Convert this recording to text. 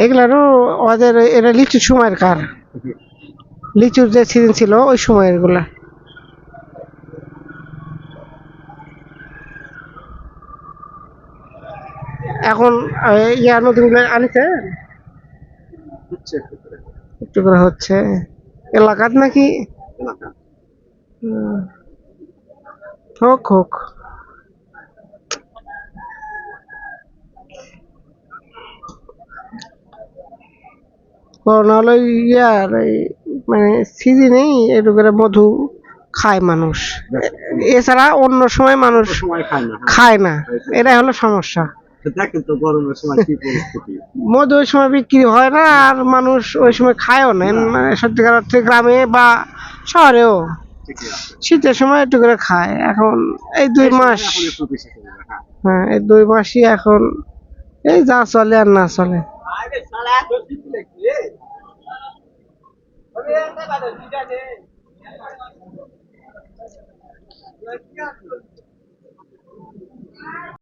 এগুলারও ওদের এরা লিচুর সময়ের কার, লিচুর যে সিজন ছিল ওই সময়ের গুলা। এখন ইয়া নতুন গুলো আনিছে, একটু করে হচ্ছে এলাকাত নাকি। হুম, হোক হোক। করোনা হলো ইয়ার মানে সিজনেই একটু করে মধু খায় মানুষ, এছাড়া অন্য সময় মানুষ খায় না, এটাই হলো সমস্যা। দেখেন তো গরমের সময় কি পরিস্থিতি, মধু ওই সময় বিক্রি হয় না, আর মানুষ ওই সময় খায়ও না, মানে সত্যিকার অর্থে গ্রামে বা শহরেও শীতের সময় একটু করে খায়। এখন এই 2 মাস, হ্যাঁ এই 2 মাসই এখন এই যা চলে আর না চলে।